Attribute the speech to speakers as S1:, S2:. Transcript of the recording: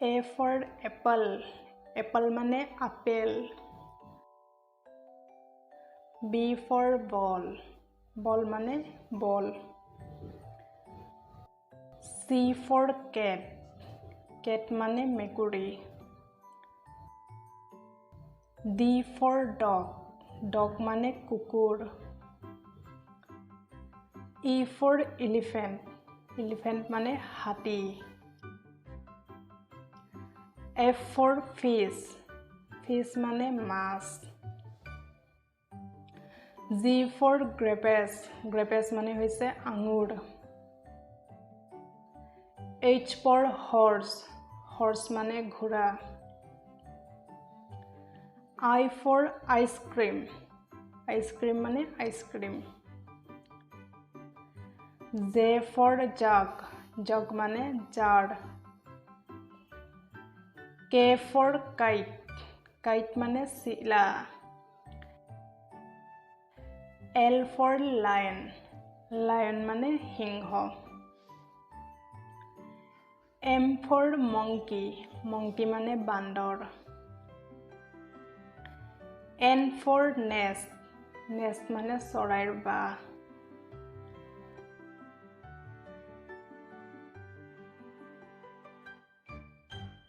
S1: A for apple, apple মানে apple. B for ball, ball মানে ball। C for cat, cat মানে মেকুৰী। D for dog, dog মানে কুকুৰ। E for elephant, elephant মানে হাতী। F for fish, fish মানে মাছ। G for grapes, grapes মানে হৈছে আঙুৰ। H for horse, horse মানে ঘোঁৰা। I for ice cream, ice cream মানে ice cream. J for jug, jug মানে jar। K for kite, kite মানে চিলা। L for lion, lion মানে সিংহ। M for monkey, monkey মানে বান্দৰ। N for nest, nest মানে চৰাইৰ বাহ।